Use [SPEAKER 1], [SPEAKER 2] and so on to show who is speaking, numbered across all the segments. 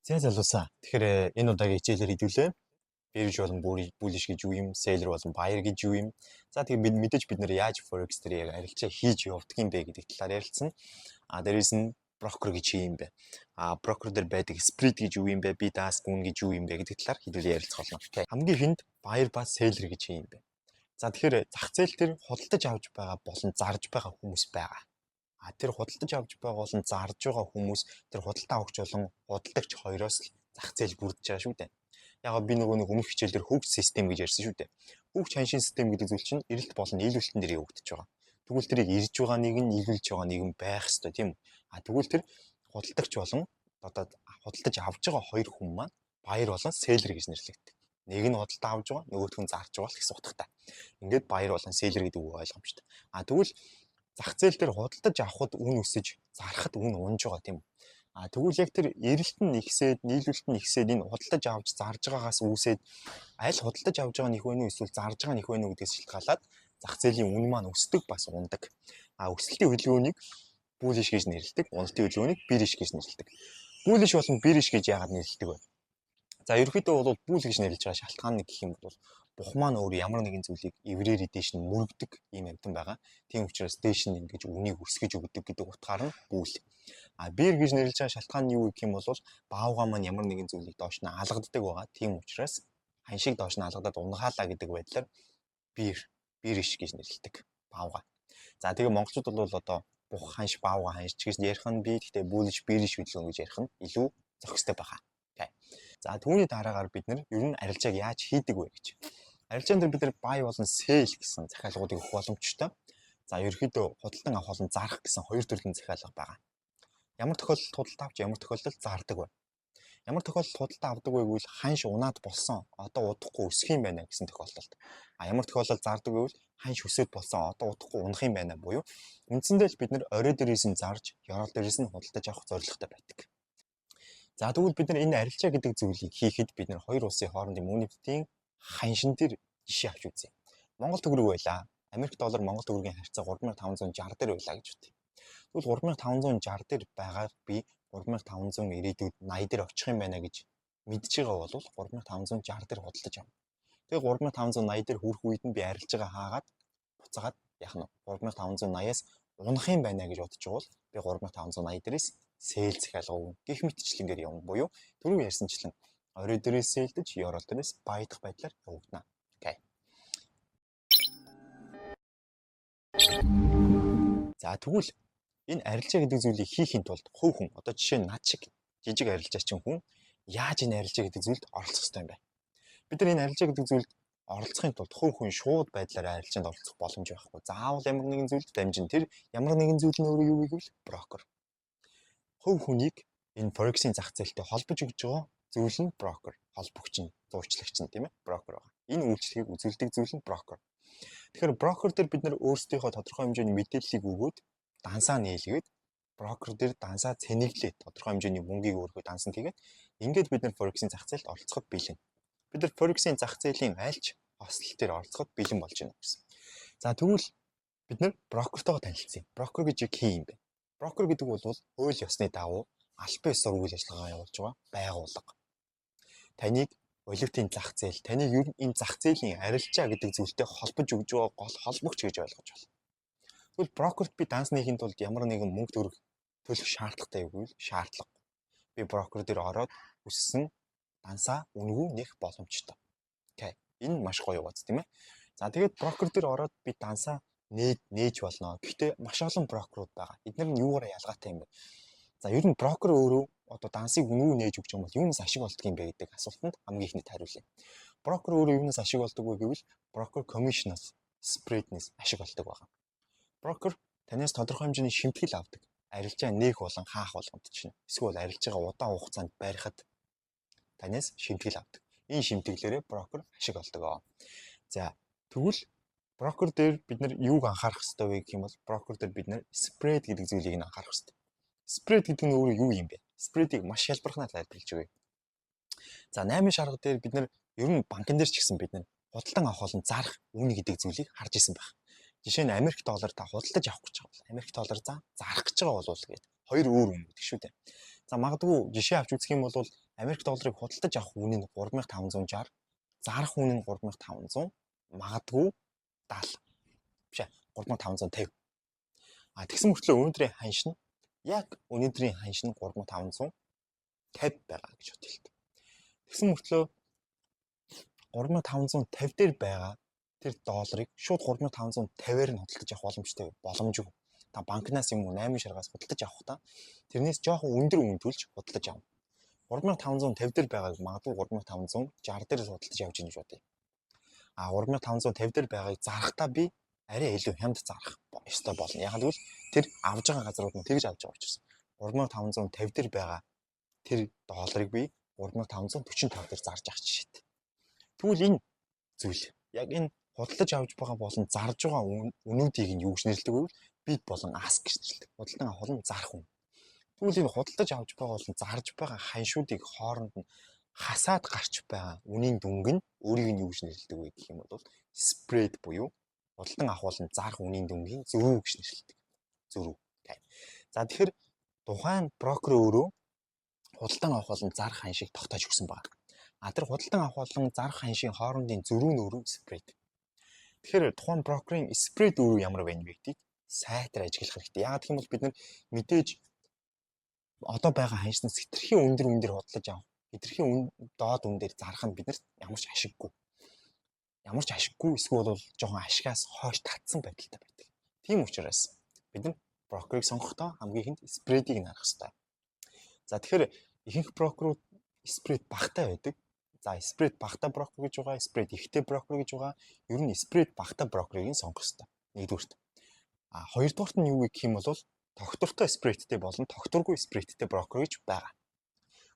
[SPEAKER 1] За залуусаа. Тэгэхээр энэ удаагийн хичээлээр хэдүүлээ. Бирж болон bullish гэж юу юм, seller болон buyer гэж юу юм. За тэгээд бид нар яаж forex дээр яг арилжаа хийж явдаг юм бэ гэдэг талаар ярилцсан. Дээрээс нь broker гэж юм бэ. Broker дээр байдаг spread гэж юу юм бэ? Bid ask үн гэж юу юм бэ гэдэг талаар хэдүүлээ ярилцах болно. Хамгийн ихэнд buyer ба seller гэж юм бэ. За тэгэхээр зах зээл дээр худалдаж авч байгаа болон зарж байгаа хүмүүс байгаа. Тэр худалдаж авч байгаа болон зарж байгаа хүмүүс тэр худалдаа авахч болон худалдагч хоёроос л зах зээл бүрдэж байгаа шүү дээ. Яг би нөгөө нэг өмнөх хичээлээр хөгж систем гэж ярьсан шүү дээ. Хөгж ханшийн систем гэдэг зүйл чинь эрэлт болон нийлүүлэлтэн дээр явагдаж байгаа. Тэгвэл тэрийг ирж байгаа нэг нь нийлүүлж байгаа нэг нь байх ёстой тийм үү? Тэгвэл тэр худалдагч болон одоо худалдаж авж байгаа хоёр хүн маань buyer болон seller гэж нэрлэгддэг. Нэг нь худалдаа авж байгаа, нөгөөх нь зарж байгаа л гэсэн утгатай. Ингээд buyer болон seller гэдэг үг ойлгомжтой. Тэгвэл зах зээл дээр худалдаж авахд үн өсөж, зарахад үн унж байгаа тийм үү? Тэгвэл яг тэр эрэлт нь ихсээд, нийлүүлэлт нь ихсээд энэ худалдаж авч зарж байгаагаас үүсээд аль худалдаж авж байгаа нэх вэ нү эсвэл зарж байгаа нэх вэ нү гэдгээс шалтгаалаад зах зээлийн үн маань өсдөг бас ундаг. Өсөлтийн хөдөлгөөнийг bullish гэж нэрлэдэг, уналтын хөдөлгөөнийг bearish гэж нэрлэдэг. Bullish болон bearish гэж яагаад нэрлэдэг вэ? За ерөнхийдөө бол bull гэж нэрлэж байгаа шалтгаан нь гэх юм бол бух маань өөр ямар нэгэн зүйлийг эврээр дээш нь мөрөгдөг юм амтан байгаа. Тийм учраас дээш нь ингэж үнийг өсгөж өгдөг гэдэг утгаар нь bull. Bear гэж нэрлэж байгаа шалтгаан нь юу гэх юм бол баавга маань ямар нэгэн зүйлийг доош нь алгаддаг байгаа. Тийм учраас ханшиг доош нь алгадаад унахаалаа гэдэг байдлаар bearish гэж нэрлэдэг баавга. За тэгээ монголчууд бол одоо бух ханш баавга ханш гэж ярих нь би гэхдээ bullish bearish хөдөлгөөн гэж ярих нь илүү зохистой байгаа. За түүний дараагаар бид нар ер нь арилжааг яаж хийдэг вэ гэж. Арилжаан дээр бид нар buy болон sell гэсэн захиалгуудыг өгөх боломжтой. За ерөөхдөө худалдан авах болон зарах гэсэн хоёр төрлийн захиалга байгаа. Ямар тохиолдолд худалдаа авч ямар тохиолдолд зардаг вэ? Ямар тохиолдолд худалдаа авдаг вэ гэвэл ханш унаад болсон одоо удахгүй өсөх юм байна гэсэн тохиолдолд. Ямар тохиолдолд зардаг вэ гэвэл ханш өсөд болсон одоо удахгүй унах юм байна буюу үндсэндээ л бид нар орой дээрээс нь зарж, ёроол дээрээс нь худалдаж авах зорилготой байдаг. За тэгвэл бид нар энэ арилжаа гэдэг зүйлийг хийхэд бид нар хоёр улсын хоорондын үнэттийн ханшин дээр жишээ авч үзье. Монгол төгрөг байлаа. Америк доллар Монгол төгрөгийн харьцаа 3560 дээр байлаа гэж бодъё. Тэгвэл 3560 дээр байгаа би 3500 ирээдүйд 80 дээр очих юм байна гэж мэдж байгаа бол 3560 дээр худалдаж авна. Тэгээ 3580 дээр хүрэх үед нь би арилжаагаа хаагаад буцаагаад яах нь 3580-аас унах юм байна гэж бодож байгаа бол би 3580 дээрээс sell захиалга өгнө. Гэх мэтчлэнгээр явна буюу түрүү ярьсанчлан орой дээрээс sell-дэж, ёроол дээрээс buy дах байдлаар явагдана. За тэгвэл энэ арилжаа гэдэг зүйлийг хийхин тулд хувь хүн одоо жишээ нь над шиг жижиг арилжаачин хүн яаж энэ арилжаа гэдэг зүйлд оролцох ёстой юм бэ? Бид нар энэ арилжаа гэдэг зүйлд оролцохын тулд хувь хүн шууд байдлаар арилжаанд оролцох боломж байхгүй. Заавал ямар нэгэн зүйлд дамжин тэр ямар нэгэн зүйл нь өөрөө юу гэвэл брокер. Хувь хүнийг энэ forex-ийн зах зээлтэй холбож өгж байгаа зүйл нь брокер, холбогч нь, зуурчлагч нь тийм ээ, брокер байгаа. Энэ үйлчлэгийг үзүүлдэг зүйл нь брокер. Тэгэхээр брокер дээр бид нар өөрсдийнхөө тодорхой хэмжээний мэдээллийг өгөөд дансаа нийлгээд брокер дээр дансаа цэнэглээд тодорхой хэмжээний мөнгийг өөргөө дансанд хийгээд ингээд бид нар forex-ийн зах зээлд оролцоход бэлэн. Бид нар forex-ийн зах зээлийн альч хослол дээр оролцоход бэлэн болж байна гэсэн. За тэгвэл бид нар брокертойгоо танилцъя. Брокер гэж хин юм бэ? Брокер гэдэг бол хууль ёсны дагуу албан ёсоор үйл ажиллагаа явуулж байгаа байгууллага. Таныг валютын зах зээл, таныг ер нь энэ зах зээлийн арилжаа гэдэг зүйлтэй холбож өгж байгаа гол холбогч гэж ойлгож байна. Тэгвэл брокерт би дансныхын тулд ямар нэгэн мөнгө төгрөг төлөх шаардлагатай юу гэвэл шаардлагагүй. Би брокер дээр ороод өссөн дансаа үнгүү нэх боломжтой. Энэ маш гоё бац тийм ээ. За тэгээд брокер дээр ороод би дансаа нээж болно. Гэхдээ маш олон брокерууд байгаа. Эдгээр нь юугаар ялгаатай юм бэ? За ер нь брокер өөрөө одоо дансыг үнгүй нээж өгч юм бол юунаас ашиг болдог юм бэ гэдэг асуултанд хамгийн ихний хариулъя. Брокер өөрөө юунаас ашиг болдог вэ гэвэл брокер комиссноос, спреднээс ашиг болдог байгаа. Брокер танаас тодорхой хэмжээний шимтгэл авдаг. Арилжаа нээх болон хаах болгонд чинь. Эсвэл арилжаагаа удаан хугацаанд барихад танаас шимтгэл авдаг. Энэ шимтгэлээрээ брокер ашиг болдог. За тэгвэл брокер дээр бид нар юуг анхаарах хэрэгтэй вэ гэх юм бол брокер дээр бид нар spread гэдэг зүйлийг нь анхаарах хэрэгтэй. Spread гэдэг нь өөрөө юу юм бэ? Spread-ийг маш ялбархнаар тайлбарлаж өгье. За 8 шарга дээр бид нар ер нь банкн дээр ч гэсэн бид нар худалдан авах болон зарах үн гэдэг зүйлийг харж исэн байх. Жишээ нь Америк доллар та худалдаж авах гэж байгаа бол Америк доллар зарах гэж байгаа бол гэдэг хоёр өөр үн гэдэг шүү дээ. За магадгүй жишээ авч үзэх юм бол Америк долларыг худалдаж авах үн нь 3560, зарах үн нь 3500, магадгүй 70. Биш ээ, 3550. Тэгсэн мөртлөө өнөөдрийн ханш нь яг өнөөдрийн ханш нь 3550 байгаа гэж бодъё. Тэгсэн мөртлөө 3550 дээр байгаа тэр долларыг шууд 3550-аар нь худалдаж авах боломжтой боломжгүй. Та банкнаас юм уу 8 шаргаас худалдаж авах та тэрнээс жоохон өндөр үнэ төлж худалдаж авна. 3550 дээр байгааг магадгүй 3560 дээр худалдаж явж гин гэж бодъё. 3550 дээр байгааг зарахтаа би арай илүү хямд зарах ёстой болно. Яг л тэр авж байгаа газрууд нь тэгж авч байгаа учраас 3550 дээр байгаа тэр долларыг би 3545 дээр зарж авах жишээтэй. Тэгвэл энэ зүйл яг энэ худалдаж авч байгаа болон зарж байгаа үнүүдийг нь юу гэж нэрлэдэг вэ? Бид болон ask гэж нэрлэдэг. Худалдан авах болон зарах үн. Тэгвэл энэ худалдаж авч байгаа болон зарж байгаа ханшуудыг хооронд нь хасаад гарч байгаа үнийн дүнг нь өөрийг нь юу гэж нэрлэдэг вэ гэх юм бол spread буюу худалдан авах болон зарах үнийн дүнгийн зөрүү гэж нэрлэдэг. Зөрүү. За тэгэхээр тухайн брокер өөрөө худалдан авах болон зарах ханшийг тогтоож өгсөн байна. Тэр худалдан авах болон зарах ханшийн хоорондын зөрүү нь өөрөө spread. Тэгэхээр тухайн брокерийн spread өөрөө ямар байна вэ гэдгийг сайтар ажиглах хэрэгтэй. Яагаад гэх юм бол бид нар мэдээж одоо байгаа ханшнаас хэтэрхий өндөр үнээр худалдаж авах, хэтэрхий доод үнээр зарах нь биднэрт ямар ч ашиггүй. Ямар ч ашиггүй эсвэл бол жоохон ашигаас хойш татсан байдалтай байдаг. Тийм учраас бид нар брокерыг сонгохдоо хамгийн ихэнд спредийг нь харах хэрэгтэй. За тэгэхээр ихэнх брокерууд спред багатай байдаг. За спред багатай брокер гэж байгаа, спред ихтэй брокер гэж байгаа. Ер нь спред багатай брокерыг нь сонгох хэрэгтэй. Нэгдүгürt. Хоёрдугаарт нь юу гэх юм бол тогтвортой спредтэй болон тогтворгүй спредтэй брокер гэж байгаа.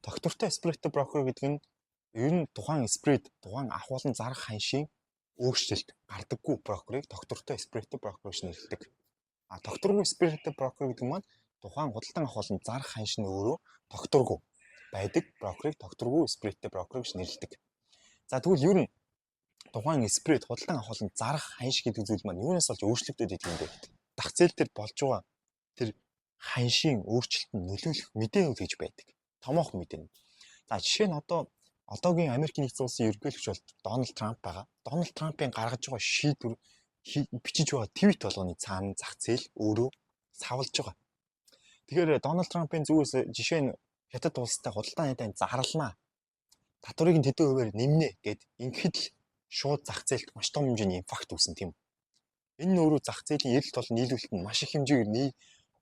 [SPEAKER 1] Тогтвортой спредтэй брокер гэдэг нь ер нь тухайн спред, тухайн авах болон зарах ханшийн өөрчлөлт гардаггүй брокерыг тогтвортой спредтэй брокер гэж нэрлэдэг. Тогтворгүй спредтэй брокер гэдэг нь тухайн худалдан авах болон зарах ханш нь өөрөө тогтворгүй байдаг брокерыг тогтворгүй спредтэй брокер гэж нэрлэдэг. За тэгвэл ер нь тухайн спред худалдан авах болон зарах ханш гэдэг зүйл маань юунаас болж өөрчлөгдөд идэг юм бэ гэдэг. Дах зээл дээр болж байгаа тэр ханшийн өөрчлөлтөнд нөлөөлөх мэдээ үлгэж байдаг. Томоохон мэдээ. За жишээ нь одоогийн Америк нэгдсэн улсын ерөнхийлөгч бол Дональд Трамп байгаа. Дональд Трампын гаргаж байгаа шийдвэр бичиж байгаа твит болгоны цаана зах зээл өөрөө савлж байгаа. Тэгэхээр Дональд Трампын зүгээс жишээ нь хятад улстай худалдааны найдаа зарлнаа. Татварыг нь тэдэн хувиар нэмнэ гэд ингээд л шууд зах зээлд маш том хэмжээний импакт үүснэ тийм. Энэ нь өөрөө зах зээлийн эрэлт болон нийлүүлэлтэнд маш их хэмжээгээр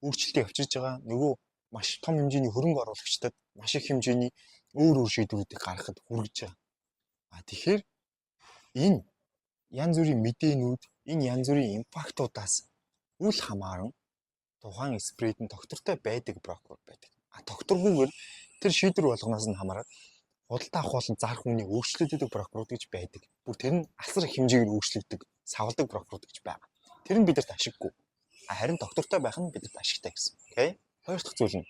[SPEAKER 1] өөрчлөлтийг авчирж байгаа. Нөгөө маш том хэмжээний хөрөнгө оруулагчдад маш их хэмжээний өөр шийдвэрүүдийг гаргахад хүргэж байгаа. Тэгэхээр энэ янз бүрийн мэдээнүүд, энэ янз бүрийн импактуудаас үл хамааран тухайн спред нь тогтвортой байдаг брокер байдаг. Тогтворгүйгээр тэр шийдвэр болгоноос нь хамаарат худалдаа авах болон зарах үнийг өөрчлөгдөдөг брокерууд гэж байдаг. Бүр тэр нь асар их хэмжээгээр өөрчлөгдөг, савладаг брокерууд гэж байгаа. Тэр нь бидэрт ашиггүй. Харин тогтвортой байх нь бидэрт ашигтай гэсэн. Окей? Хоёр дахь зүйл нь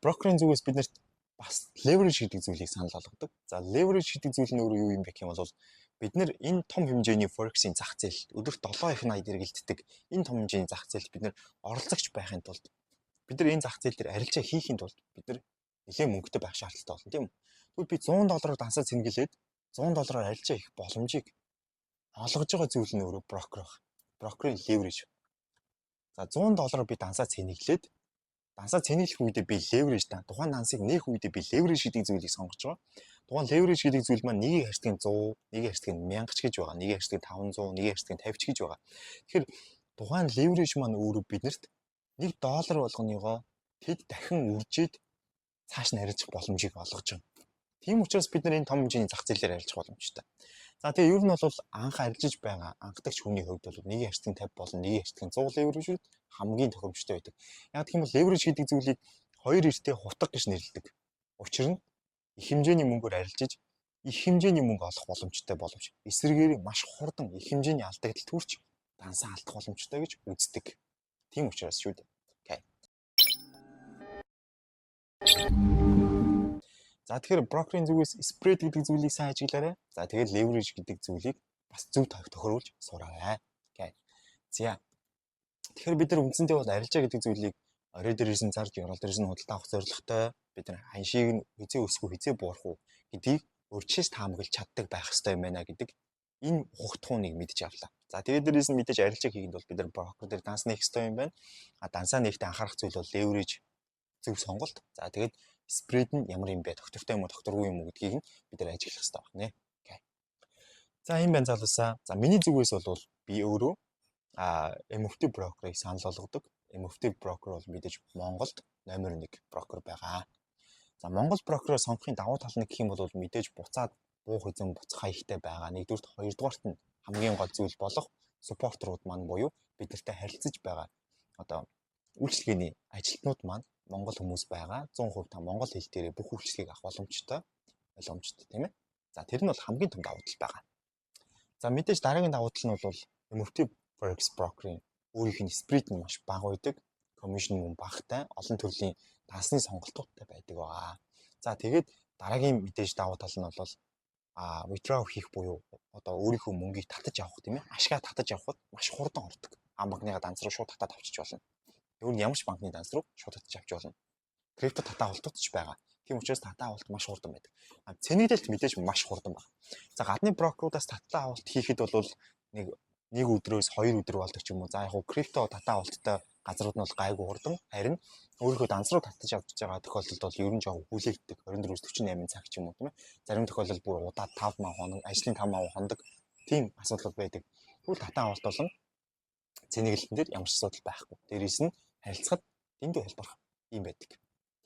[SPEAKER 1] брокерийн зүгээс биднэрт бас leverage гэдэг зүйлийг санал болгодог. За leverage гэдэг зүйл нь өөрөө юу юм бэ гэх юм бол бид нар энэ том хэмжээний forex-ийн зах зээл өдөрт 7F80 эргэлддэг энэ том хэмжээний зах зээлд бид нар оролцогч байхын тулд бид нар энэ зах зээл дээр арилжаа хийхин тулд бид нар нэлээд мөнгөтэй байх шаардлагатай болно тийм үү? Тэгвэл би $100-аар дансаа цэнгэлээд $100-аар арилжаа хийх боломжийг олгож байгаа зүйл нь өөрөө брокер баг. Брокерийн leverage. За $100 би дансаа цэнэглээд дансаа цэнэглэх үедээ би leverage тухайн дансыг нээх үедээ би leverage гэдэг зүйлийг сонгож байгаа. Тухайн leverage гэдэг зүйл маань нэгийг харьцдаг 100, нэгийг харьцдаг 1000 ч гэж байгаа. Нэгийг харьцдаг 500, нэгийг харьцдаг 50 ч гэж байгаа. Тэгэхээр тухайн leverage маань өөрөө биднэрт $1 болгоныгоо тэд дахин үржиж цааш нь арилжах боломжийг олгож байна. Тийм учраас бид нар энэ том хэмжээний зах зээлээр арилжах боломжтой. За тэгээ ер нь бол анх арилжиж байгаа анхдагч хүний хувьд бол нэгийг харьцдаг 50 болон нэгийг харьцдаг 100 leverage хамгийн тохиромжтой байдаг. Яг гэх юм бол leverage гэдэг зүйлийг хоёр эртээ хутга гэж нэрлэдэг. Учир нь их хэмжээний мөнгөөр арилжиж их хэмжээний мөнгө олох боломжтой боловч эсрэгээр маш хурдан их хэмжээний алдагдлалд хүрч дансаа алдах боломжтой гэж үздэг. Тийм учраас шүү дээ. Окей. За тэгэхээр брокерийн зүгээс spread гэдэг зүйлийг сайн ажиглаарай. За тэгээд leverage гэдэг зүйлийг бас зөв тохируулж сураарай. Окей. За тэгэхээр бид нар үндсэндээ бол арилжаа гэдэг зүйлийг орой дээрээс нь зарж орол дээрээс нь худалдаа авах зорилготой бид нар ханшийг нь хизээ өсгөх хизээ буурах уу гэдгийг өөрчлөж таамаглаж чаддаг байх хэрэгтэй юм байна гэдэг энэ хугтхууныг мэдж авлаа. За тэгээд дээрээс нь мэдээж арилжааг хийхэд бол бид нар брокер дээр данс нээх хэрэгтэй юм байна. Дансаа нээхдээ анхаарах зүйл бол leverage зөв сонголт. За тэгээд spread нь ямар юм бэ? Доктортой юм уу, докторгүй юм уу гэдгийг нь бид нар ажиглах хэрэгтэй байна. Окей. За энэ байна залуусаа. За миний зүгээс бол би өөрөө MFT брокерыг санал болгодог. MFT брокер бол мэдээж Монголд номер 1 брокер байгаа. За Монгол брокероо сонгохын давуу тал нь гэх юм бол мэдээж буцаад буух эзэн буцах хаягтай байгаа. Нэгдүгürt, хоёрдугаарт нь хамгийн гол зүйл болох supporterууд маань буюу бидэртэй харилцаж байгаа одоо үйлчлэгээний ажилтнууд маань Монгол хүмүүс байгаа. 100% та монгол хэл дээрээ бүх үйлчлэгийг авах боломжтой тийм ээ. За тэр нь бол хамгийн том давуу тал байгаа. За мэдээж дараагийн давуу тал нь бол MFT Forex брокерийн өөрийнх нь spread нь маш бага байдаг. Commission мөн багатай, олон төрлийн дансны сонголтуудтай байдаг байгаа. За тэгээд дараагийн мэдээж давуу тал нь бол withdraw хийх буюу одоо өөрийнхөө мөнгийг татаж авах тийм ээ. Ашгаа татаж авахд маш хурдан ордог. Банкныга данс руу шууд татаад авчиж болно. Өөр нь ямар ч банкны данс руу шууд татаж авч болно. Крипто татаа холтууд ч байгаа. Тийм учраас татаа холт маш хурдан байдаг. Цэнэгдэлт мэдээж маш хурдан байна. За гадны брокеруудаас татаа холт хийхэд бол нэг өдрөөс 2 өдөр болдог ч юм уу. За яг хуу крипто татаа холттой газрууд нь бол гайгүй хурдан. Харин өөрийнхөө данс руу татаж авч байгаа тохиолдолд бол ер нь жоо хүлээлтдэг 24-48 цаг ч юм уу тийм ээ. Зарим тохиолдолд бүр удаа 5 маа хоног, ажлын 5 маа хоног тийм асуудал байдаг. Тэгвэл татаа холт болон цэнэглэлтэн дээр ямар ч асуудал байхгүй. Дээрээс нь харилцахад дэндүү хэлбэрх юм байдаг.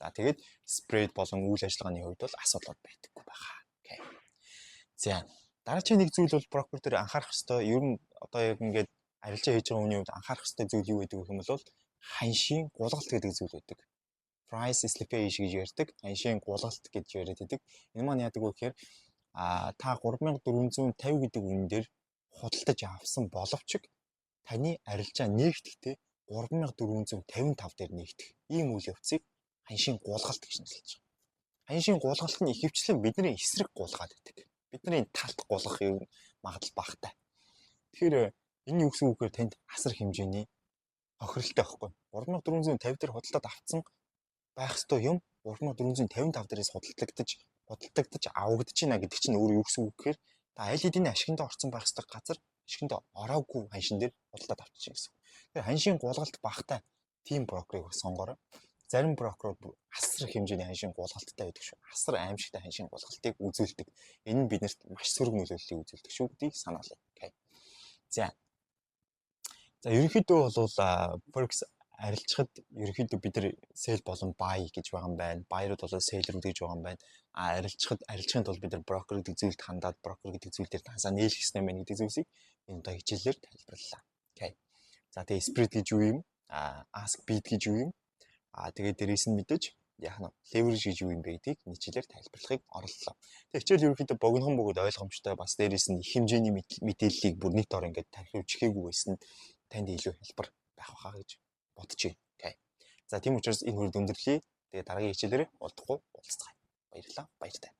[SPEAKER 1] За тэгээд spread болон үйл ажиллагааны хувьд бол асуудал байдаггүй байгаа. Окей. За дараагийн нэг зүйл бол брокер дээр анхаарах ёстой. Ер нь одоо яг ингээд арилжаа хийж байгаа хүний хувьд анхаарах ёстой зүйл юу гэдэг вэ гэвэл ханшийн гулгалт гэдэг зүйл байдаг. Price slippage гэж ярьдаг. Ханшийн гулгалт гэж яриад байдаг. Энэ маань яадаг вэ гэхээр та 3450 гэдэг үнэн дээр худалдаж авсан боловч таны арилжаа нээгдэхдээ 3455 дээр нээгдэх. Ийм үйл явцыг ханшийн гулгалт гэж нэрлэж байгаа. Ханшийн гулгалт нь ихэвчлэн бидний эсрэг гулгаад байдаг. Бидний талд гулгах юм магадлал багатай. Тэгэхээр энэ юу гэсэн үг вэ? Танд асар хэмжээний хохиролтой байхгүй. 3450 дээр худалдаад авсан байх ёстой юм 3455 дээрээс худалдагдаж авагдаж байна гэдэг чинь өөрөө юу гэсэн үг гэхээр та аль хэдийн ашигтанд орсон байх ёстой газар ашигтанд ороогүй ханшин дээр худалдаад авчихсан гэсэн. Тэгэхээр ханшийн гулгалт багатай тийм брокерыг сонгороо. Зарим брокерууд асар хэмжээний ханшийн гулгалттай байдаг шүү. Асар аимшигтай ханшийн гулгалтыг үзүүлдэг. Энэ нь биднэрт маш сөрөг нөлөөллийг үзүүлдэг шүү гэдгийг санаалаа. Окей. За ерөнхийдөө бол Forex арилжахад ерөнхийдөө бид нар sell болон buy гэж байгаа юм байна. Buyer-ууд бол seller-ууд гэж байгаа юм байна. Арилжахын тулд бид нар брокер гэдэг зүйлд хандаад брокер гэдэг зүйл дээр тансаа нээлэх ёстой юм байна гэдэг зүйлсийг энэ удаа хичээлээр тайлбарлалаа. Окей. За тэгээ spread гэж юу юм? Ask bid гэж юу юм? Тэгээд дээрээс нь мэдээж яах нь leverage гэж юу юм бэ гэдгийг хичээлээр тайлбарлахыг оролдлоо. Тэгээ хичээл ерөнхийдөө богинохон бөгөөд ойлгомжтой бас дээрээс нь их хэмжээний мэдээллийг бүр нэг дор ингээд тархивч хийгээгүй байсан танд илүү хэлбэр байх байхаа гэж бодож байна. Окей. За тийм учраас энэ хүрээд өндөрлөе. Тэгээ дараагийн хичээлээр уулзахгүй уулзцгаая. Баярлалаа. Баяртай.